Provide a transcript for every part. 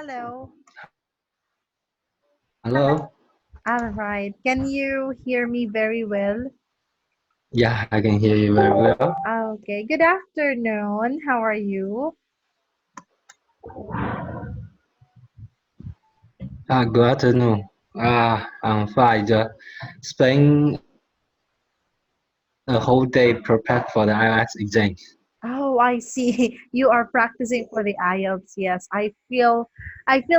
Hello. Hello. All right. Can you hear me very well? Yeah, I can hear you very well. Okay. Good afternoon. How are you? Good afternoon. I'm fine. Just spend a whole day prepared for the IELTS exam. Oh, I see. You are practicing for the IELTS. Yes. I feel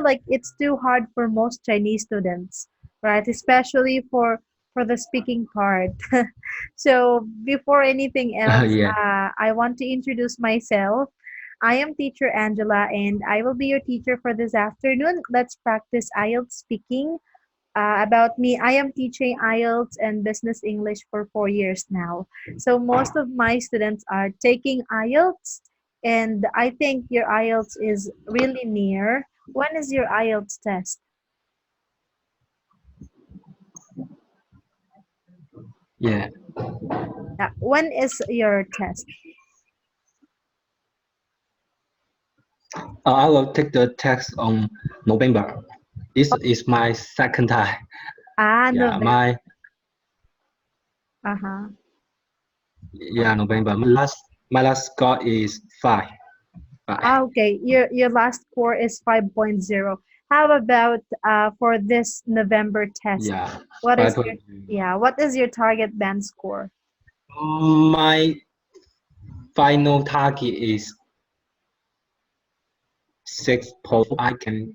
like it's too hard for most Chinese students, right? Especially for the speaking part. So, before anything else, Yeah. I want to introduce myself. I am teacher Angela and I will be your teacher for this afternoon. Let's practice IELTS speaking. About me, I am teaching IELTS and business English for 4 years now. So most of my students are taking IELTS, and I think your IELTS is really near. When is your IELTS test? Yeah. When is your test? I will take the test on November. This is my second time. Yeah, November. my Uh-huh. November. My last score is five. Five. Okay, your last score is 5.0. How about for this November test? Yeah, What is five your point. what is your target band score? My final target is 6.4. I can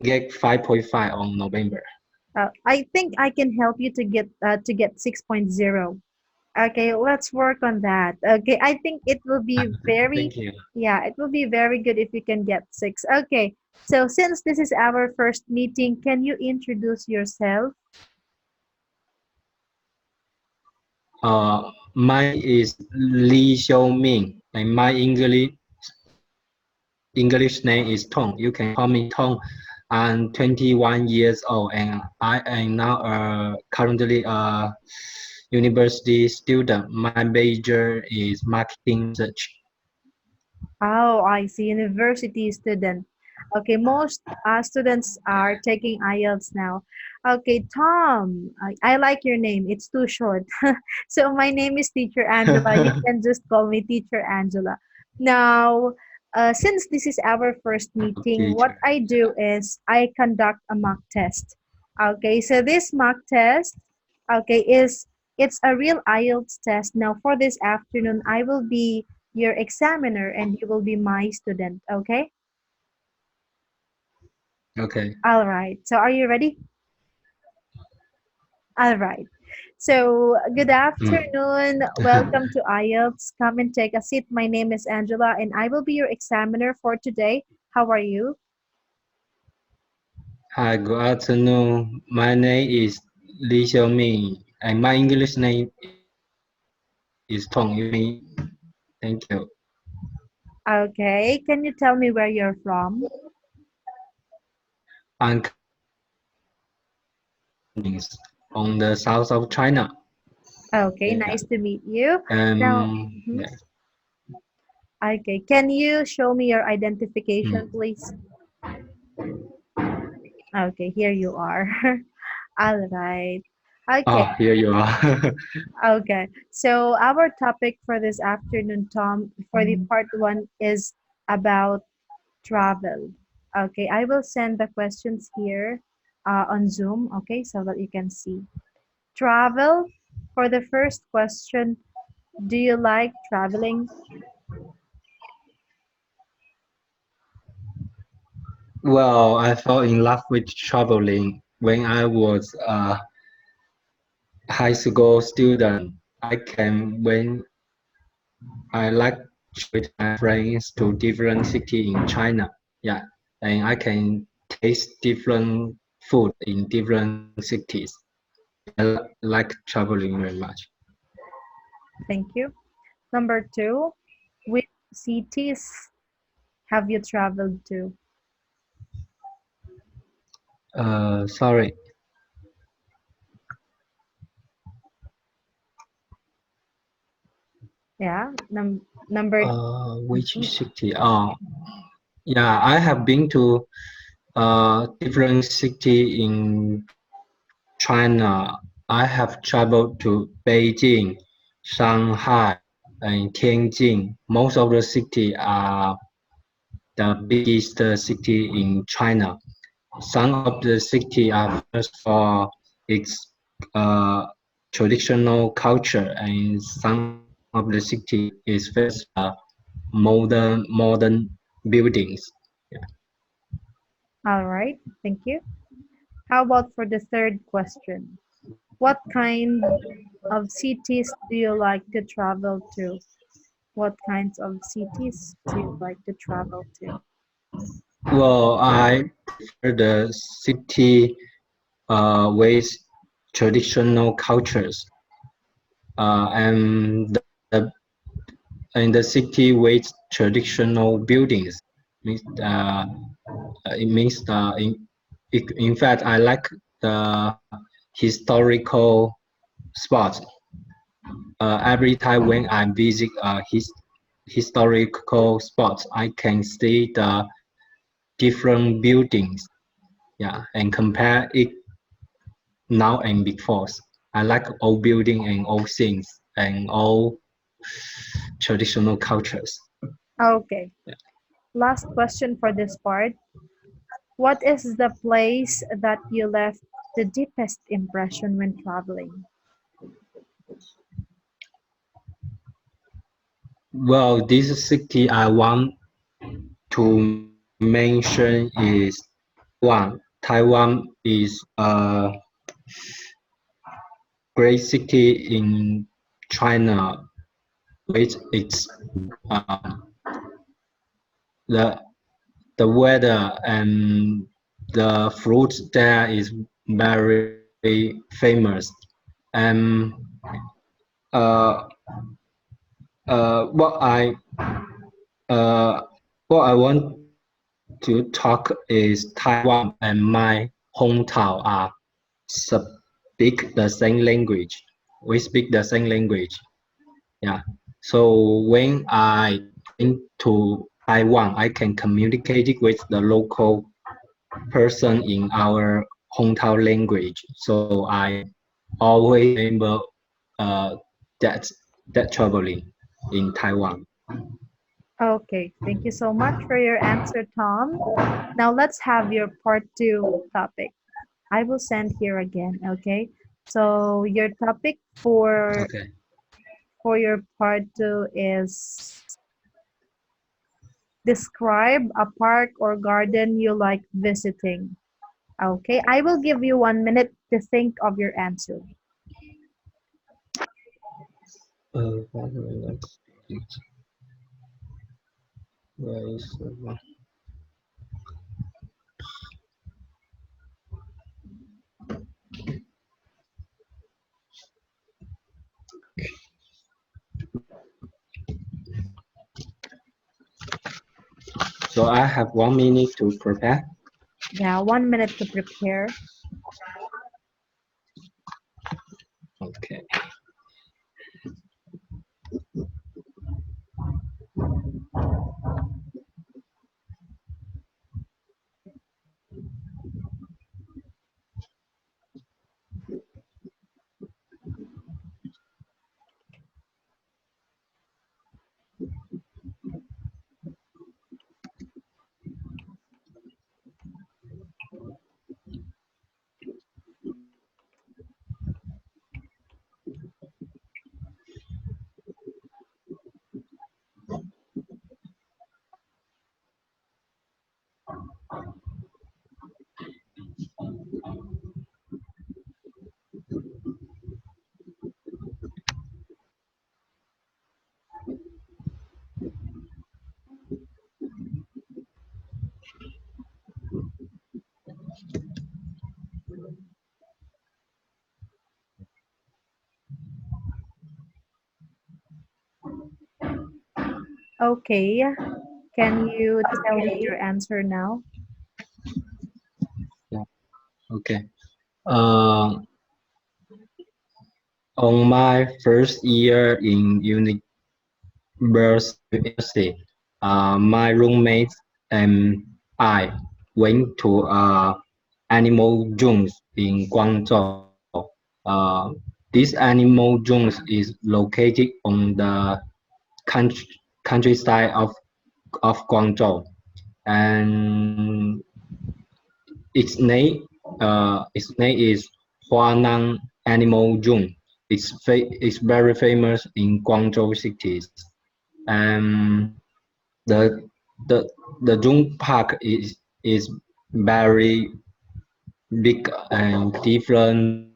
get 5.5 on November. I think I can help you to get 6.0. Okay, let's work on that. Okay, I think it will be very, Thank you. yeah, it will be very good if you can get six. Okay, so since this is our first meeting, can you introduce yourself? My is Lee Xiaoming, and my English name is Tong. You can call me Tong. I'm 21 years old, and I am now currently a university student. My major is marketing research. Oh, I see, university student. Okay, most students are taking IELTS now. Okay, Tom, I like your name. It's too short. So my name is Teacher Angela. You can just call me Teacher Angela. Now, since this is our first meeting, what Teacher. I do is I conduct a mock test. Okay, so this mock test, okay, it's a real IELTS test. Now, for this afternoon, I will be your examiner and you will be my student. Okay? Okay. All right. So, are you ready? All right. So, good Mm. afternoon. Welcome to IELTS. Come and take a seat. My name is Angela and I will be your examiner for today. How are you? Hi, good afternoon. My name is Lee Xiaoming, and my English name is Tong. You can call me Tong. Thank you. Okay. Can you tell me where you're from? I'm on the south of China. Okay. Yeah. Nice to meet you. Now, mhm. Yeah. Okay. Can you show me your identification, Mm. please? Okay. Here you are. All right. Okay. Oh, here you are. Okay, so our topic for this afternoon, Tom, for the part one is about travel. Okay, I will send the questions here on Zoom, okay, so that you can see. Travel, for the first question, do you like traveling? Well, I fell in love with traveling when I was a high school student. I can when I like with my friends to different city in China. Yeah, and I can taste different food in different cities. Like traveling very much. Thank you. Number two, which cities have you traveled to? Sorry. Yeah, number, Which mhm. city? Oh, yeah, I have been to different city in China. I have traveled to Beijing, Shanghai, and Tianjin. Most of the city are the biggest city in China. Some of the city are famous for its uh, traditional culture, and some of the city is famous for modern buildings. Yeah. All right, thank you. How about for the third question? What kind of cities do you like to travel to? What kinds of cities do you like to travel to? Well, I prefer the city with traditional cultures, and the city with traditional buildings. Means it means in fact I like the historical spots. Every time when I visit historical spots, I can see the different buildings, yeah, and compare it now and before. I like old building and old things and old traditional cultures. Okay, last question for this part. What is the place that you left the deepest impression when traveling? Well, this city I want to mention is Taiwan. Taiwan is a great city in China, which its uh, the the weather and the fruits there is very famous. And uh, uh, what I uh, what I want to talk is Taiwan and my hometown are speak the same language. We speak the same language. Yeah. So when I went to Taiwan, I can communicate it with the local person in our hometown language. So I always remember uh, that that traveling in Taiwan. Okay, thank you so much for your answer, Tom. Now let's have your part two topic. I will send here again, okay? So your topic Okay. for your part two is describe a park or garden you like visiting. Okay, I will give you 1 minute to think of your answer. So I have 1 minute to prepare. Yeah, 1 minute to prepare. Okay. Okay, can you tell me your answer now? Yeah. Okay. Uh, on my first year in university, my roommates and I went to animal zoos in Guangzhou. This animal zoos is located on the country, countryside of Guangzhou, and its name is Huanan Animal Zoo. It's very famous in Guangzhou cities, and the the the zoo park is very big and different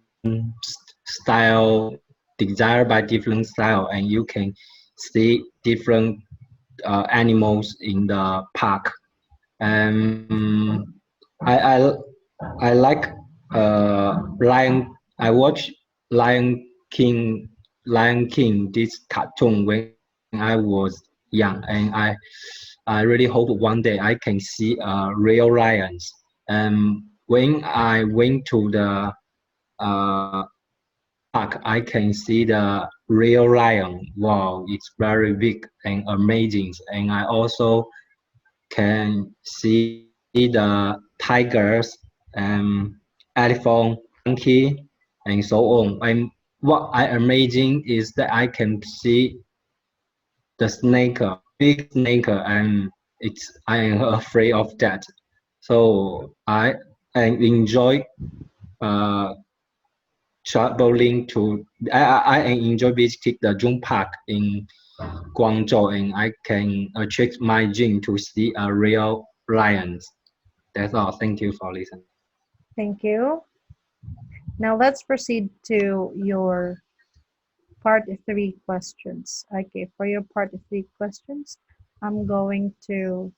style designed by different style, and you can see different animals in the park. And I I I like Lion. I watch Lion King. Lion King. This cartoon when I was young, and I really hope one day I can see real lions. And when I went to the park, I can see the real lion. Wow, it's very big and amazing. And I also can see the tigers and elephant, monkey, and so on. And what I amazing is that I can see the snake, big snake, and I am afraid of that. So I enjoy uh, traveling to I enjoy visiting the June Park in Guangzhou, and I can trick my gene to see a real lions. That's all. Thank you for listening. Thank you. Now let's proceed to your part three questions. Okay, for your part three questions, I'm going to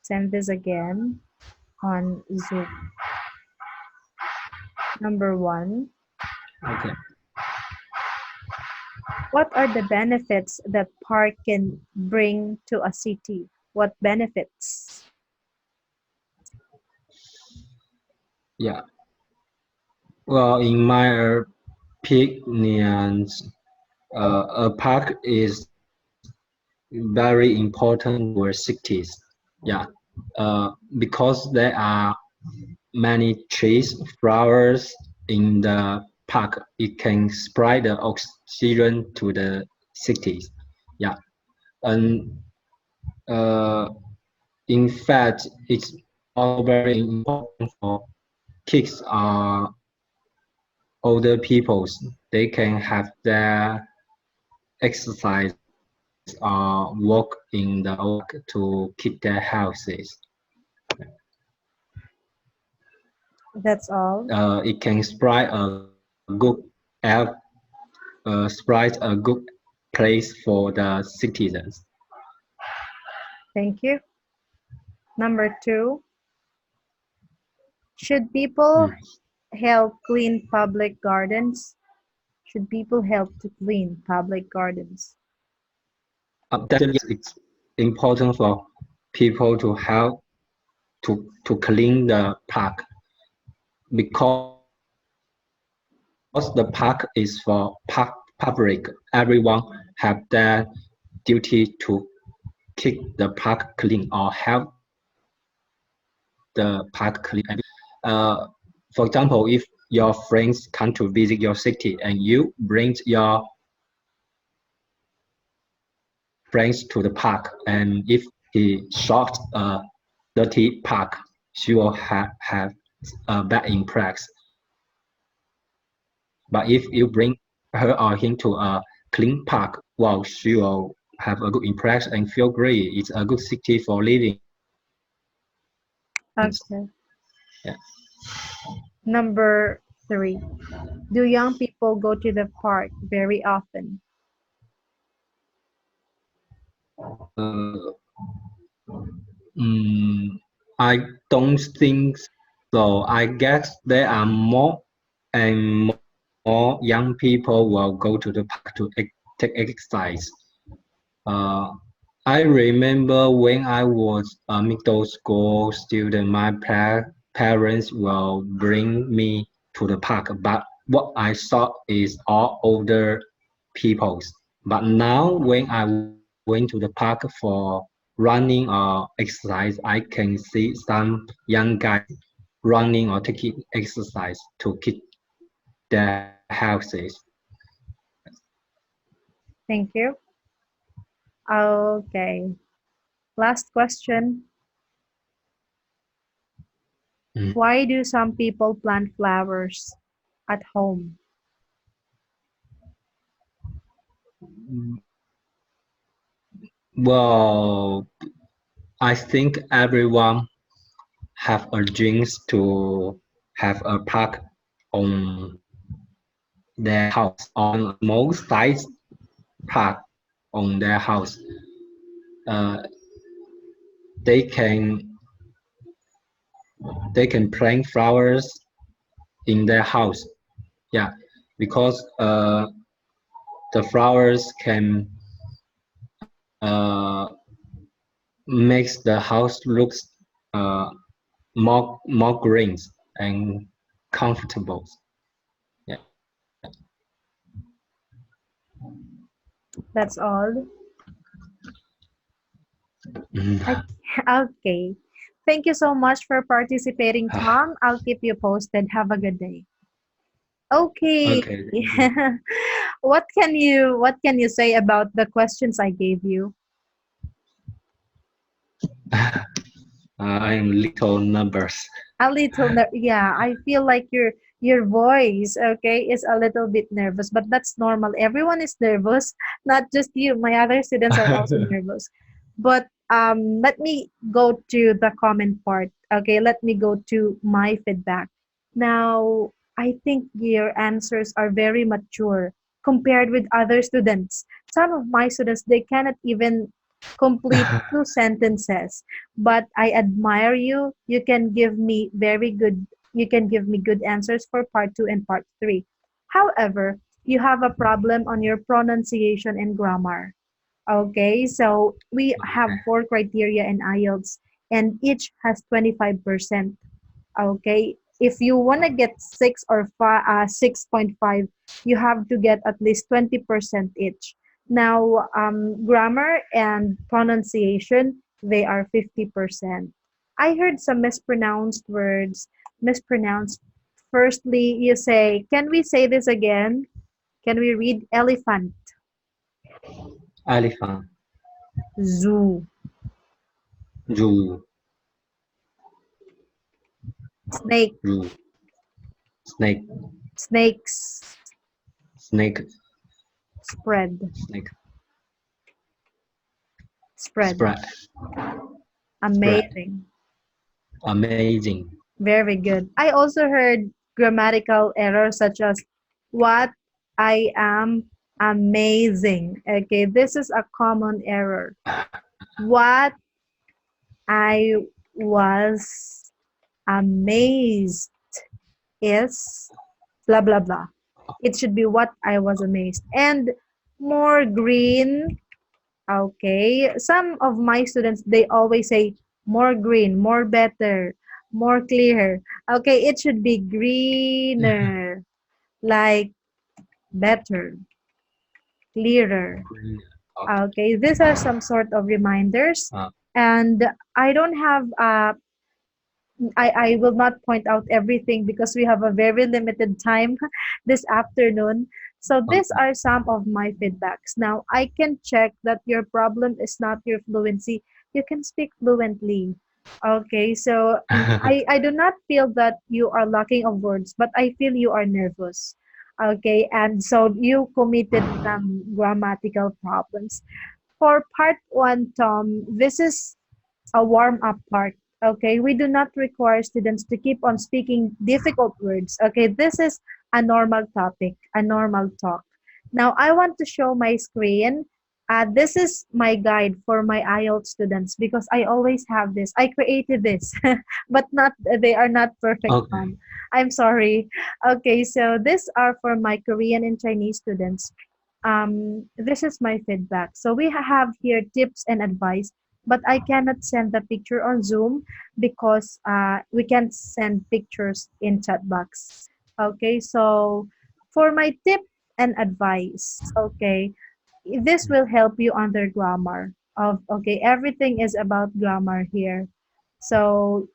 send this again on Zoom. Number one, Okay. what are the benefits that park can bring to a city? What benefits? Yeah. Well, in my opinion, a park is very important to our cities. Yeah. Because there are many trees, flowers in the park, it can spread the oxygen to the cities. Yeah. And uh, in fact, it's also very important for kids or older peoples. They can have their exercise or walk in the park to keep their houses. That's all. It can air, spread a good place for the citizens. Thank you. Number two, should people Mm. help clean public gardens? Should people help to clean public gardens? Definitely, yes, it's important for people to help to clean the park because the park is for public. Everyone have their duty to keep the park clean or help the park clean. For example, if your friends come to visit your city and you bring your friends to the park, and if he shot a dirty park, she will have a bad impression. But if you bring her or him to a clean park, wow, she will have a good impression and feel great. It's a good city for living. Yeah. Okay. Number three, do young people go to the park very often? Uh, I don't think so. I guess there are more and more young people will go to the park to take exercise. Uh, I remember when I was a middle school student, my parents will bring me to the park, but what I saw is all older peoples. But now when I went to the park for running or exercise, I can see some young guys running or taking exercise to keep their health. Thank you. Okay. Last question. Why do some people plant flowers at home? Well, I think everyone have a dreams to have a park on their house, on a small size park on their house. Uh, they can plant flowers in their house. Yeah, because the flowers can uh, makes the house looks uh, more green and comfortable. Yeah. That's all. I, Mm. okay. Thank you so much for participating, Tom. I'll keep you posted. Have a good day. Okay. Okay. Thank you. What can you say about the questions I gave you? I'm little numbers. A little yeah, I feel like your voice, okay, is a little bit nervous, but that's normal. Everyone is nervous, not just you. My other students are also nervous. But let me go to the comment part. Okay, let me go to my feedback. Now, I think your answers are very mature compared with other students. Some of my students, they cannot even complete two sentences, but I admire you. You can give me good answers for part 2 and part 3. However, you have a problem on your pronunciation and grammar. Okay, so we have four criteria in IELTS and each has 25%. Okay, if you want to get 6.5, you have to get at least 20% each. Now, grammar and pronunciation, they are 50%. I heard some mispronounced words, mispronounced. Firstly, you say, can we say this again? Can we read elephant, Elephant, zoo, zoo, snake, zoo, snake, snakes, snake, spread, snake, spread, spread, spread, amazing. amazing. Very good. I also heard grammatical errors such as what I am amazing. Okay, this is a common error. What I was amazed is blah blah blah. It should be what I was amazed. And more green. Okay, some of my students, they always say more green, more better, more clear. Okay, it should be greener, like better, clearer. Green. Okay. Okay, these are some sort of reminders. Uh, And I don't have I will not point out everything because we have a very limited time this afternoon. So these okay. are some of my feedbacks. Now I can check that your problem is not your fluency. You can speak fluently. Okay, so I do not feel that you are lacking of words, but I feel you are nervous. Okay, and so you committed some grammatical problems. For part one, Tom, this is a warm-up part. Okay, we do not require students to keep on speaking difficult words. Okay, this is a normal topic, a normal talk. Now, I want to show my screen. This is my guide for my IELTS students because I always have this. I created this, but not they are not perfect. Okay. I'm sorry. Okay, so these are for my Korean and Chinese students. This is my feedback. So we have here tips and advice, but I cannot send the picture on Zoom because we can't send pictures in chat box. Okay, so for my tip and advice, okay, this will help you on the grammar. of okay, everything is about grammar here. So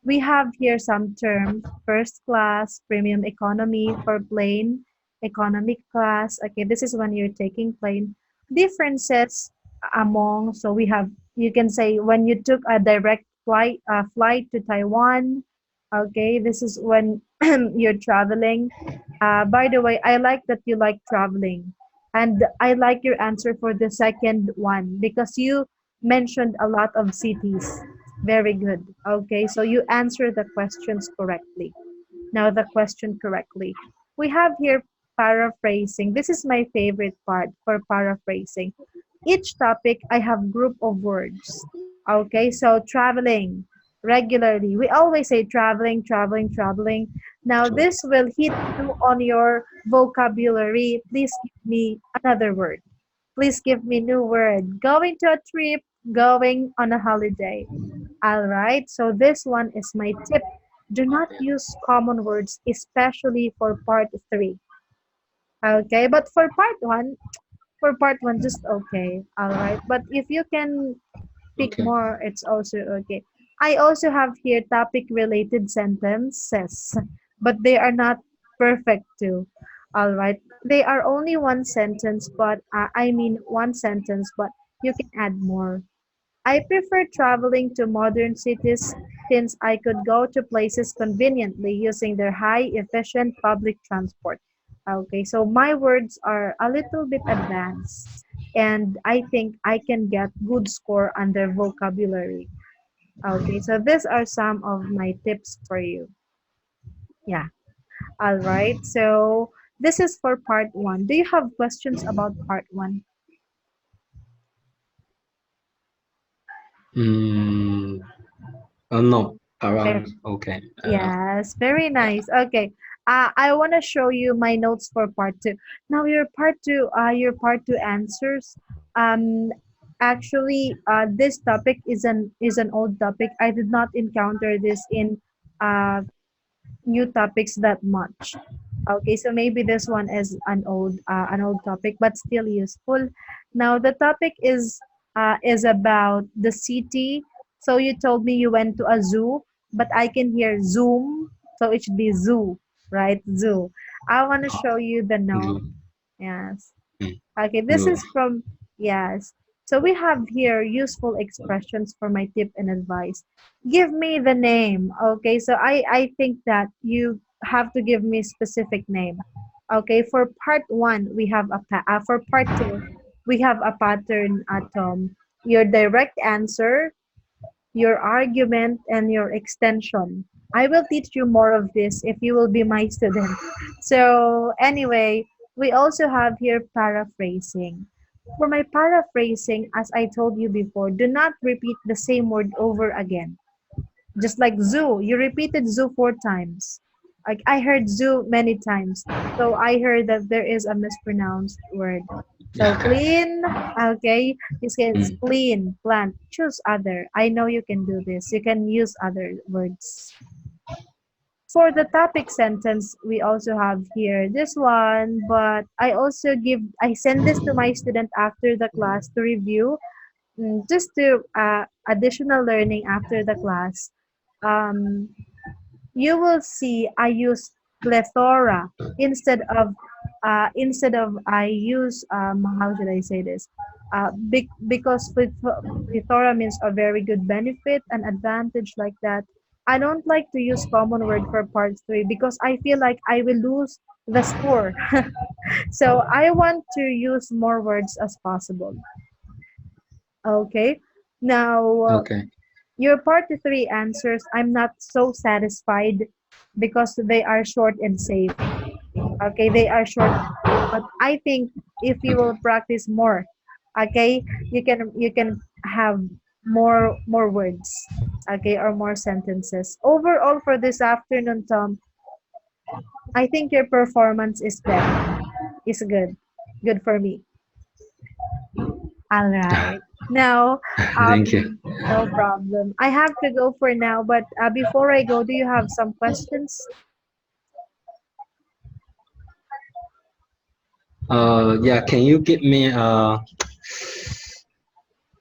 we have here some terms: first class, premium economy for plane, economic class. Okay, this is when you're taking plane. Differences among, so we have, you can say when you took a direct flight to Taiwan. Okay, this is when you're traveling. By the way, I like that you like traveling. And I like your answer for the second one because you mentioned a lot of cities. Very good. Okay, so you answer the questions correctly. Now the question correctly. We have here paraphrasing. This is my favorite part for paraphrasing. Each topic I have group of words. Okay, so traveling regularly. We always say traveling, traveling, traveling. Now this will hit you on your vocabulary. Please give me another word. Please give me new word. Going to a trip, going on a holiday. All right, so this one is my tip. Do not use common words, especially for part three. Okay, but for part one, just okay. All right, but if you can pick Okay. more, it's also okay. I also have here topic related sentences, but they are not perfect too. All right, they are only one sentence, but I mean one sentence, but you can add more. I prefer traveling to modern cities since I could go to places conveniently using their high efficient public transport. Okay, so my words are a little bit advanced and I think I can get good score on their vocabulary. Okay, so these are some of my tips for you. Yeah. All right. So this is for part one. Do you have questions about part one? Mm, no, around okay. Yes, very nice. Okay. I want to show you my notes for part two. Now your part two answers. Um, actually, this topic is an old topic. I did not encounter this in uh new topics that much. Okay, so maybe this one is an old topic, but still useful. Now the topic is about the city. So you told me you went to a zoo, but I can hear Zoom, so it should be zoo, right? Zoo. I want to show you the No, note. Yes. mm, Okay, this no. is from, yes. So we have here useful expressions for my tip and advice. Give me the name. Okay, so I think that you have to give me specific name. Okay, for part one, we have for part two, we have a pattern, Tom. Your direct answer, your argument, and your extension. I will teach you more of this if you will be my student. So, anyway, we also have here paraphrasing. For my paraphrasing, as I told you before, do not repeat the same word over again. Just like zoo, you repeated zoo 4 times. Like I heard zoo many times. So I heard that there is a mispronounced word. So Yeah. clean, okay, you say it's Mm, clean, plant, choose other. I know you can do this. You can use other words. For the topic sentence, we also have here this one, but I send this to my student after the class to review, just to additional learning after the class. Um, you will see I use plethora instead of I use how should I say this? Because plethora means a very good benefit and advantage like that. I don't like to use common word for part three because I feel like I will lose the score. So I want to use more words as possible. Okay. Now, okay. your part three answers, I'm not so satisfied because they are short and safe. Okay, they are short and safe. But I think if you will practice more, okay, you can have more words, okay, or more sentences. Overall for this afternoon, Tom, I think your performance is better. Is good. Good for me. All right. Now, Thank you. no problem. I have to go for now, but before I go, do you have some questions? Yeah, can you give me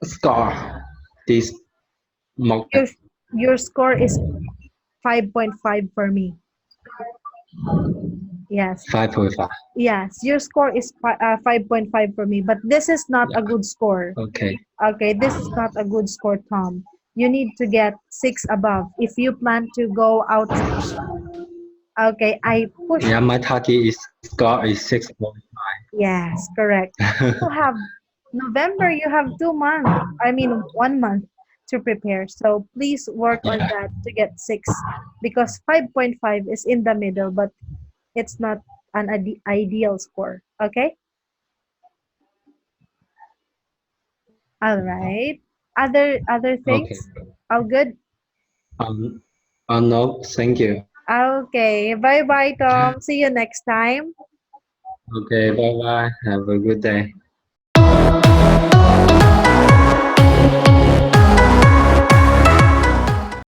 score this mock Your test. your score is 5.5 for me. Yes. 5.5. Yes, your score is 5.5 for me, but this is not a Yeah. good score. Okay. Okay, this is not a good score, Tom. You need to get 6 above if you plan to go outside. Okay, I push. Yeah, my target is score is 6.5. Yes, correct. You have November, you have 2 months. I mean, 1 month to prepare. So please work on Yeah. that to get 6 because 5.5 is in the middle, but it's not an ideal score. Okay? All right. Other Okay. things? All good? Um. No, thank you. Okay. Bye-bye, Tom. See you next time. Okay. Bye bye. Have a good day.